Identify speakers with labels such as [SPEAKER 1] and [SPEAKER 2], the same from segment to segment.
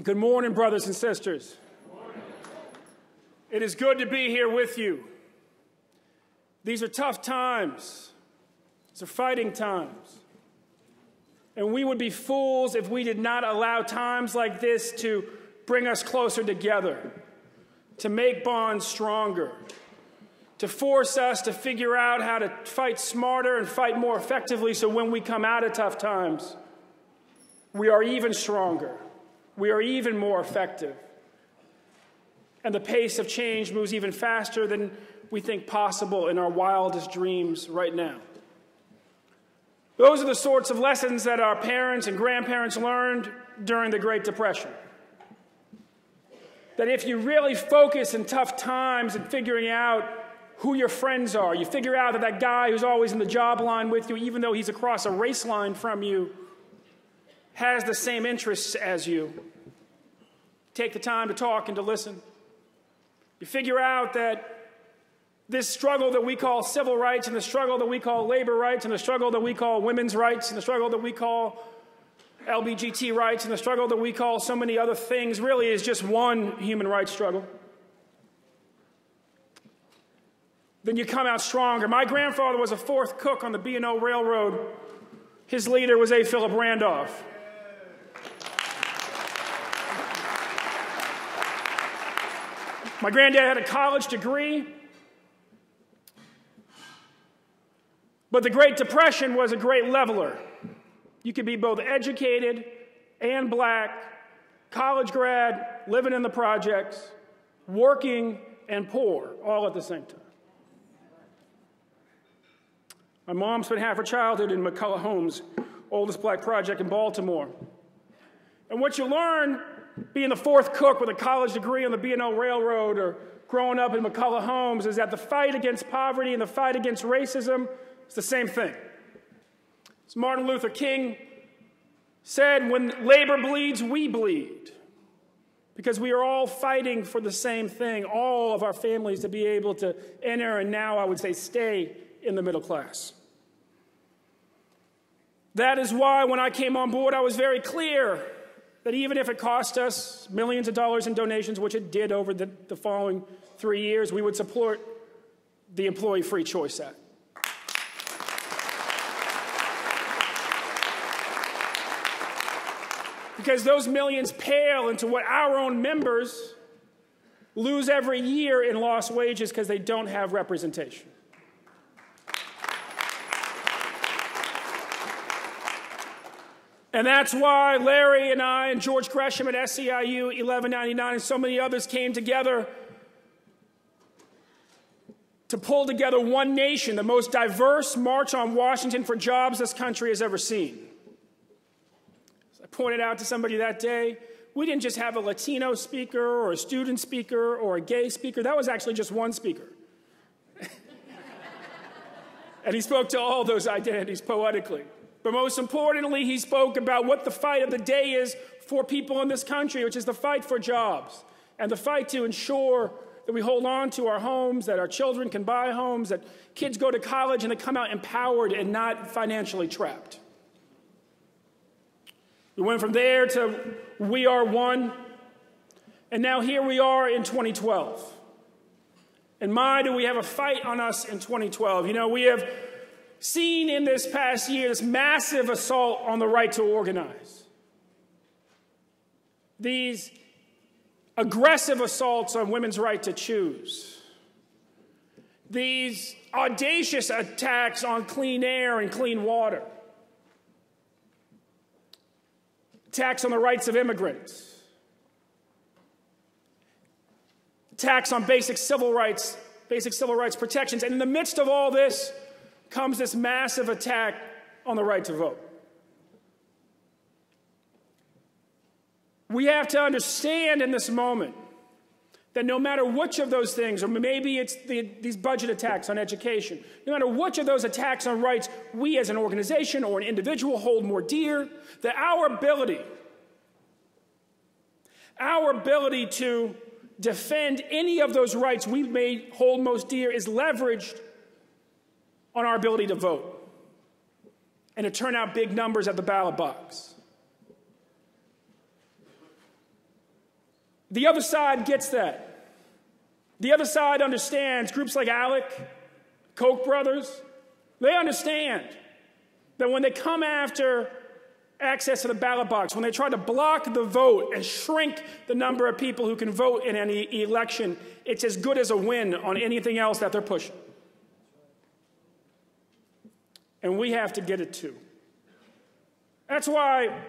[SPEAKER 1] Good morning, brothers and sisters. It is good to be here with you. These are tough times. These are fighting times. And we would be fools if we did not allow times like this to bring us closer together, to make bonds stronger, to force us to figure out how to fight smarter and fight more effectively so when we come out of tough times, we are even stronger. We are even more effective. And the pace of change moves even faster than we think possible in our wildest dreams right now. Those are the sorts of lessons that our parents and grandparents learned during the Great Depression. That if you really focus in tough times and figuring out who your friends are, you figure out that that guy who's always in the job line with you, even though he's across a race line from you, has the same interests as you. Take the time to talk and to listen. You figure out that this struggle that we call civil rights and the struggle that we call labor rights and the struggle that we call women's rights and the struggle that we call LGBT rights and the struggle that we call so many other things really is just one human rights struggle. Then you come out stronger. My grandfather was a fourth cook on the B&O Railroad. His leader was A. Philip Randolph. My granddad had a college degree, but the Great Depression was a great leveler. You could be both educated and black, college grad, living in the projects, working and poor, all at the same time. My mom spent half her childhood in McCullough Homes, oldest black project in Baltimore. And what you learn being the fourth cook with a college degree on the B&O Railroad or growing up in McCullough Homes is that the fight against poverty and the fight against racism is the same thing. As Martin Luther King said, when labor bleeds, we bleed. Because we are all fighting for the same thing, all of our families to be able to enter and now, I would say, stay in the middle class. That is why when I came on board, I was very clear that even if it cost us millions of dollars in donations, which it did over the following 3 years, we would support the Employee Free Choice Act. Because those millions pale into what our own members lose every year in lost wages because they don't have representation. And that's why Larry and I and George Gresham at SEIU 1199 and so many others came together to pull together one nation, the most diverse march on Washington for jobs this country has ever seen. As I pointed out to somebody that day, we didn't just have a Latino speaker or a student speaker or a gay speaker. That was actually just one speaker. And he spoke to all those identities poetically. But most importantly, he spoke about what the fight of the day is for people in this country, which is the fight for jobs and the fight to ensure that we hold on to our homes, that our children can buy homes, that kids go to college and they come out empowered and not financially trapped. We went from there to We Are One, and now here we are in 2012. And my, do we have a fight on us in 2012. You know, we have seen in this past year this massive assault on the right to organize. These aggressive assaults on women's right to choose. These audacious attacks on clean air and clean water. Attacks on the rights of immigrants. Attacks on basic civil rights protections. And in the midst of all this comes this massive attack on the right to vote. We have to understand in this moment that no matter which of those things, or maybe it's these budget attacks on education, no matter which of those attacks on rights we as an organization or an individual hold more dear, that our ability to defend any of those rights we may hold most dear is leveraged on our ability to vote and to turn out big numbers at the ballot box. The other side gets that. The other side understands. Groups like ALEC, Koch brothers, they understand that when they come after access to the ballot box, when they try to block the vote and shrink the number of people who can vote in any election, it's as good as a win on anything else that they're pushing. And we have to get it too. That's why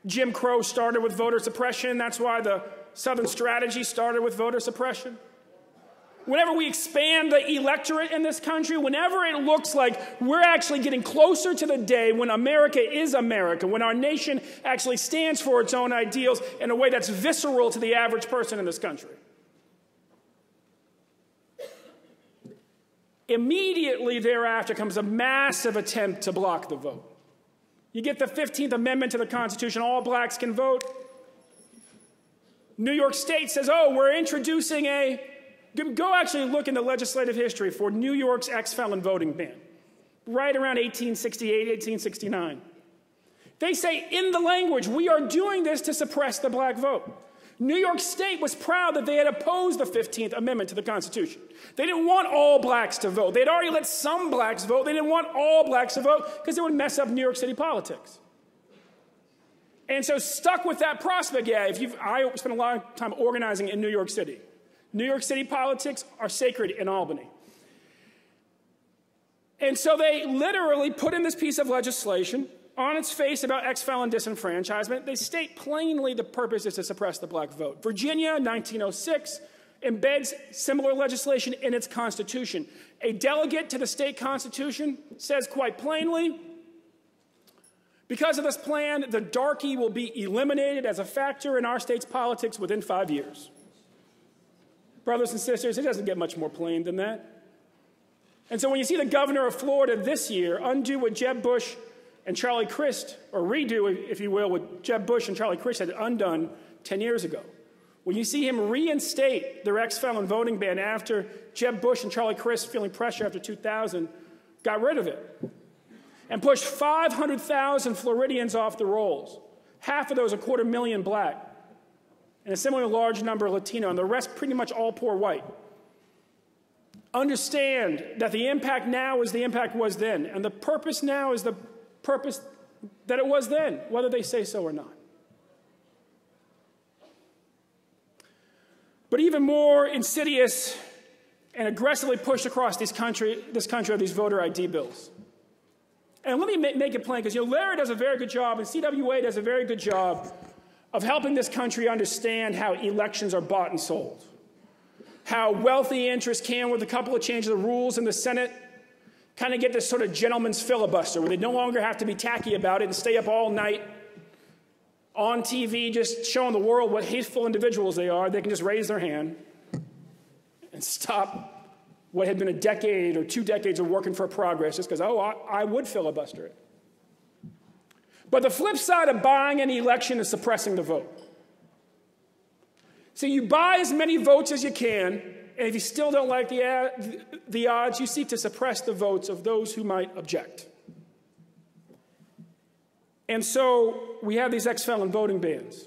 [SPEAKER 1] Jim Crow started with voter suppression. That's why the Southern Strategy started with voter suppression. Whenever we expand the electorate in this country, whenever it looks like we're actually getting closer to the day when America is America, when our nation actually stands for its own ideals in a way that's visceral to the average person in this country. Immediately thereafter comes a massive attempt to block the vote. You get the 15th Amendment to the Constitution, all blacks can vote. New York State says, oh, we're introducing go actually look in the legislative history for New York's ex-felon voting ban, right around 1868, 1869. They say in the language, we are doing this to suppress the black vote. New York State was proud that they had opposed the 15th Amendment to the Constitution. They didn't want all blacks to vote. They'd already let some blacks vote. They didn't want all blacks to vote because it would mess up New York City politics. And so stuck with that prospect, I spent a lot of time organizing in New York City. New York City politics are sacred in Albany. And so they literally put in this piece of legislation on its face about ex-felon disenfranchisement. They state plainly the purpose is to suppress the black vote. Virginia, 1906, embeds similar legislation in its constitution. A delegate to the state constitution says quite plainly, because of this plan, the darky will be eliminated as a factor in our state's politics within 5 years. Brothers and sisters, it doesn't get much more plain than that. And so when you see the governor of Florida this year undo what Jeb Bush and Charlie Crist, or redo, if you will, what Jeb Bush and Charlie Crist had undone 10 years ago, when you see him reinstate their ex-felon voting ban after Jeb Bush and Charlie Crist, feeling pressure after 2000, got rid of it and pushed 500,000 Floridians off the rolls, half of those 250,000 black, and a similarly large number of Latino, and the rest pretty much all poor white. Understand that the impact now is the impact was then, and the purpose now is the purpose that it was then, whether they say so or not. But even more insidious and aggressively pushed across this country are these voter ID bills. And let me make it plain, because Larry does a very good job, and CWA does a very good job of helping this country understand how elections are bought and sold. How wealthy interests can, with a couple of changes of rules in the Senate, kind of get this sort of gentleman's filibuster, where they no longer have to be tacky about it and stay up all night on TV just showing the world what hateful individuals they are. They can just raise their hand and stop what had been a decade or 2 decades of working for progress just because, I would filibuster it. But the flip side of buying an election is suppressing the vote. So you buy as many votes as you can, and if you still don't like the odds, you seek to suppress the votes of those who might object. And so we have these ex-felon voting bans.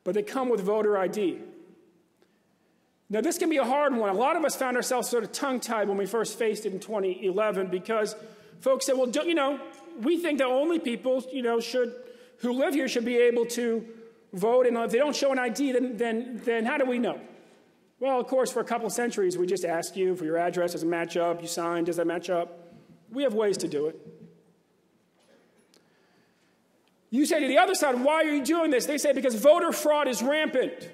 [SPEAKER 1] But they come with voter ID. Now, this can be a hard one. A lot of us found ourselves sort of tongue-tied when we first faced it in 2011 because folks said, well, we think that only people, who live here should be able to vote, and if they don't show an ID, then how do we know? Well, of course, for a couple of centuries, we just asked you for your address, does it match up? You signed, does that match up? We have ways to do it. You say to the other side, why are you doing this? They say because voter fraud is rampant,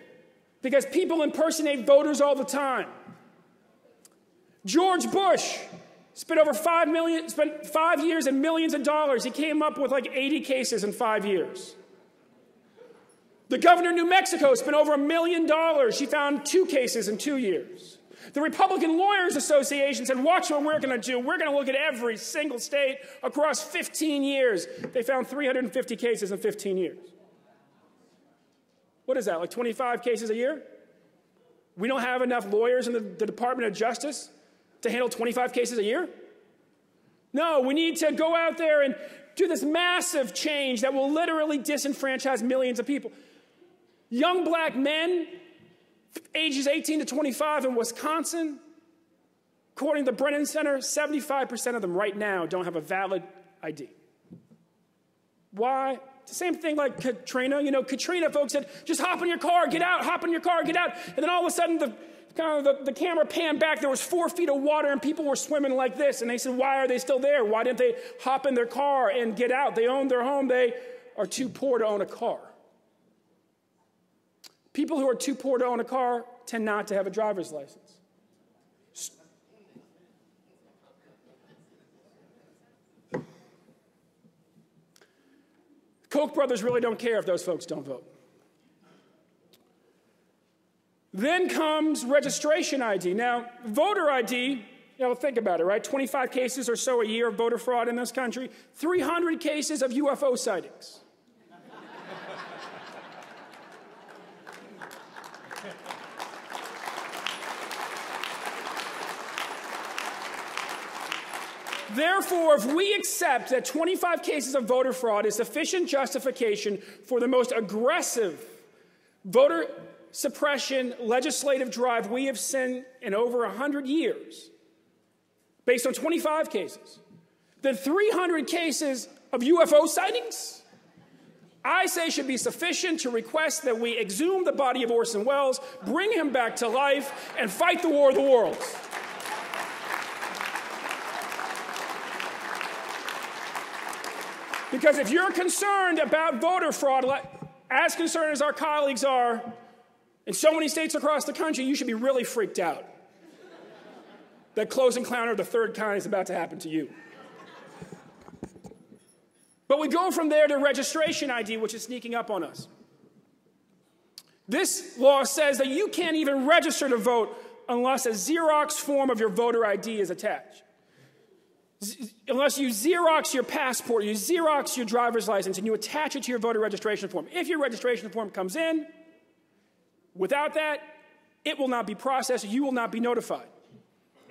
[SPEAKER 1] because people impersonate voters all the time. George Bush spent 5 years and millions of dollars. He came up with like 80 cases in 5 years. The governor of New Mexico spent over $1 million. She found 2 cases in 2 years. The Republican Lawyers Association said, watch what we're going to do. We're going to look at every single state across 15 years. They found 350 cases in 15 years. What is that, like 25 cases a year? We don't have enough lawyers in the Department of Justice to handle 25 cases a year? No, we need to go out there and do this massive change that will literally disenfranchise millions of people. Young black men, ages 18 to 25 in Wisconsin, according to the Brennan Center, 75% of them right now don't have a valid ID. Why? It's the same thing like Katrina. You know, Katrina, folks said, just hop in your car, get out, hop in your car, get out. And then all of a sudden, the camera panned back. There was 4 feet of water, and people were swimming like this. And they said, why are they still there? Why didn't they hop in their car and get out? They own their home. They are too poor to own a car. People who are too poor to own a car tend not to have a driver's license. Koch brothers really don't care if those folks don't vote. Then comes registration ID. Now, voter ID, think about it, right? 25 cases or so a year of voter fraud in this country, 300 cases of UFO sightings. Therefore, if we accept that 25 cases of voter fraud is sufficient justification for the most aggressive voter suppression legislative drive we have seen in over 100 years, based on 25 cases, then 300 cases of UFO sightings, I say should be sufficient to request that we exhume the body of Orson Welles, bring him back to life, and fight the War of the Worlds. Because if you're concerned about voter fraud, as concerned as our colleagues are in so many states across the country, you should be really freaked out that close encounter of the third kind is about to happen to you. But we go from there to registration ID, which is sneaking up on us. This law says that you can't even register to vote unless a Xerox form of your voter ID is attached. Unless you Xerox your passport, you Xerox your driver's license, and you attach it to your voter registration form. If your registration form comes in, without that, it will not be processed. You will not be notified.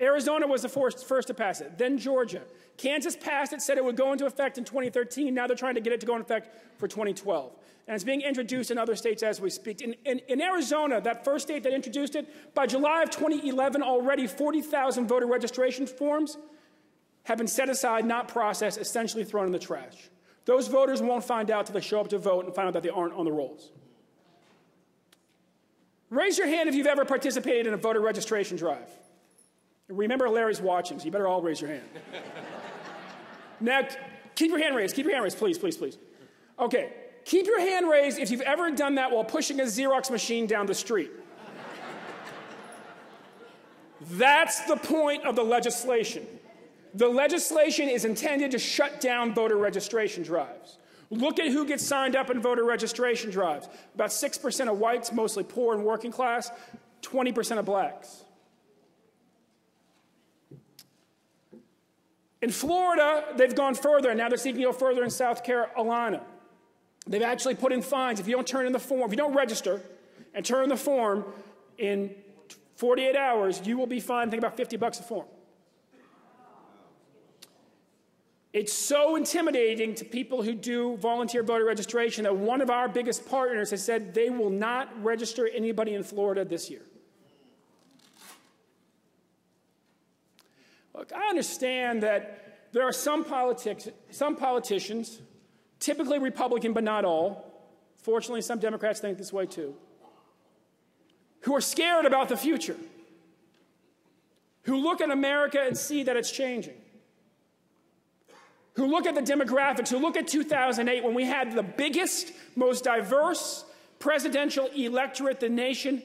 [SPEAKER 1] Arizona was the first to pass it, then Georgia. Kansas passed it, said it would go into effect in 2013. Now they're trying to get it to go into effect for 2012. And it's being introduced in other states as we speak. In Arizona, that first state that introduced it, by July of 2011, already 40,000 voter registration forms have been set aside, not processed, essentially thrown in the trash. Those voters won't find out until they show up to vote and find out that they aren't on the rolls. Raise your hand if you've ever participated in a voter registration drive. Remember, Larry's watching, so you better all raise your hand. Now, keep your hand raised. Keep your hand raised, please, please, please. Okay, keep your hand raised if you've ever done that while pushing a Xerox machine down the street. That's the point of the legislation. The legislation is intended to shut down voter registration drives. Look at who gets signed up in voter registration drives. About 6% of whites, mostly poor and working class, 20% of blacks. In Florida, they've gone further, and now they're seeking to go further in South Carolina. They've actually put in fines. If you don't turn in the form, if you don't register and turn in the form in 48 hours, you will be fined, I think, about $50 a form. It's so intimidating to people who do volunteer voter registration that one of our biggest partners has said they will not register anybody in Florida this year. Look, I understand that there are some politicians, typically Republican but not all, fortunately some Democrats think this way too, who are scared about the future, who look at America and see that it's changing, who look at the demographics, who look at 2008 when we had the biggest, most diverse presidential electorate the nation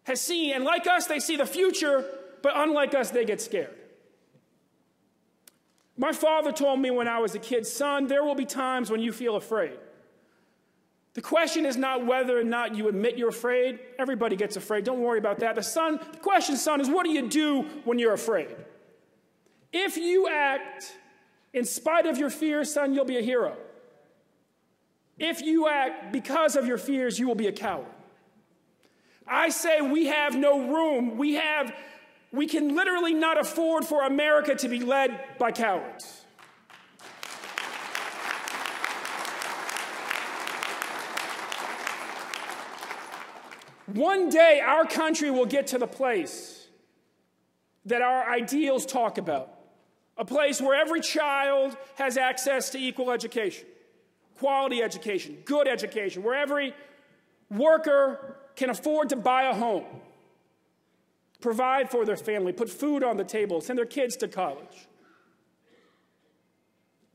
[SPEAKER 1] has seen. And like us, they see the future, but unlike us, they get scared. My father told me when I was a kid, son, there will be times when you feel afraid. The question is not whether or not you admit you're afraid. Everybody gets afraid. Don't worry about that. The question, son, is what do you do when you're afraid? If you act in spite of your fears, son, you'll be a hero. If you act because of your fears, you will be a coward. I say we have no room. We can literally not afford for America to be led by cowards. One day, our country will get to the place that our ideals talk about, a place where every child has access to equal education, quality education, good education, where every worker can afford to buy a home, provide for their family, put food on the table, send their kids to college.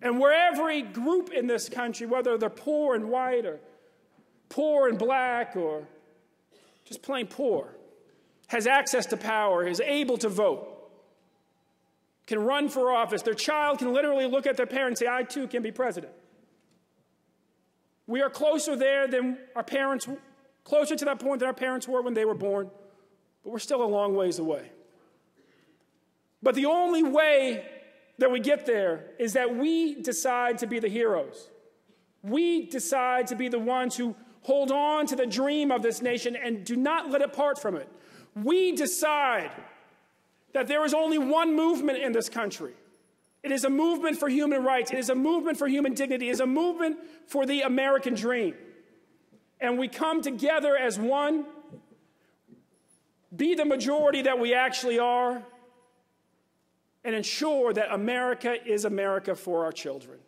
[SPEAKER 1] And where every group in this country, whether they're poor and white or poor and black or just plain poor, has access to power, is able to vote, can run for office. Their child can literally look at their parents and say, I too can be president. We are closer there than our parents, closer to that point than our parents were when they were born, but we're still a long ways away. But the only way that we get there is that we decide to be the heroes. We decide to be the ones who hold on to the dream of this nation and do not let it part from it. We decide that there is only one movement in this country. It is a movement for human rights. It is a movement for human dignity. It is a movement for the American dream. And we come together as one, be the majority that we actually are, and ensure that America is America for our children.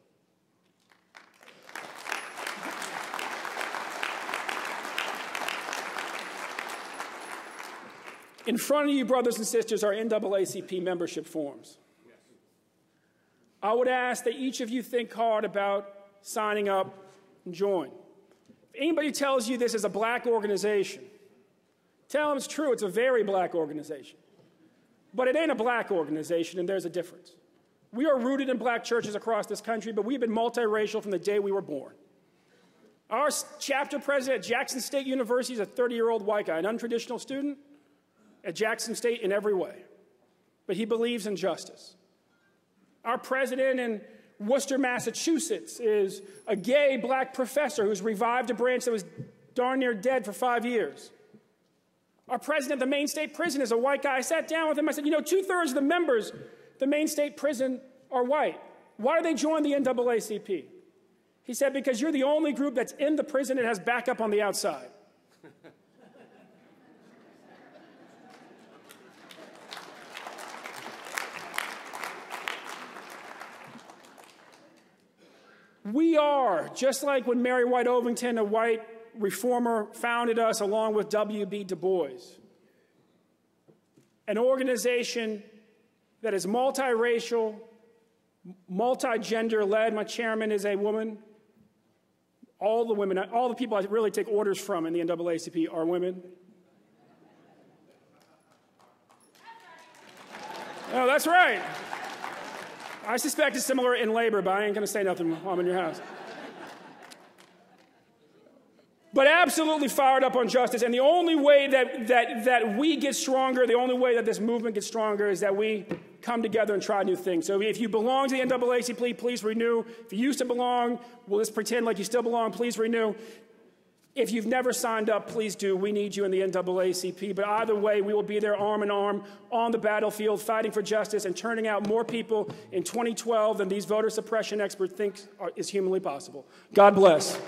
[SPEAKER 1] In front of you, brothers and sisters, are NAACP membership forms. I would ask that each of you think hard about signing up and join. If anybody tells you this is a black organization, tell them it's true. It's a very black organization. But it ain't a black organization, and there's a difference. We are rooted in black churches across this country, but we've been multiracial from the day we were born. Our chapter president at Jackson State University is a 30-year-old white guy, an untraditional student at Jackson State in every way. But he believes in justice. Our president in Worcester, Massachusetts is a gay black professor who's revived a branch that was darn near dead for 5 years. Our president of the Maine State Prison is a white guy. I sat down with him. I said, 2/3 of the members of the Maine State Prison are white. Why do they join the NAACP? He said, because you're the only group that's in the prison that has backup on the outside. We are, just like when Mary White Ovington, a white reformer, founded us along with W.B. Du Bois, an organization that is multiracial, multi-gender-led. My chairman is a woman. All the people I really take orders from in the NAACP are women. Oh, that's right. I suspect it's similar in labor, but I ain't going to say nothing while I'm in your house. But absolutely fired up on justice. And the only way that we get stronger, the only way that this movement gets stronger is that we come together and try new things. So if you belong to the NAACP, please renew. If you used to belong, well, let's pretend like you still belong. Please renew. If you've never signed up, please do. We need you in the NAACP. But either way, we will be there arm in arm on the battlefield, fighting for justice and turning out more people in 2012 than these voter suppression experts think is humanly possible. God bless.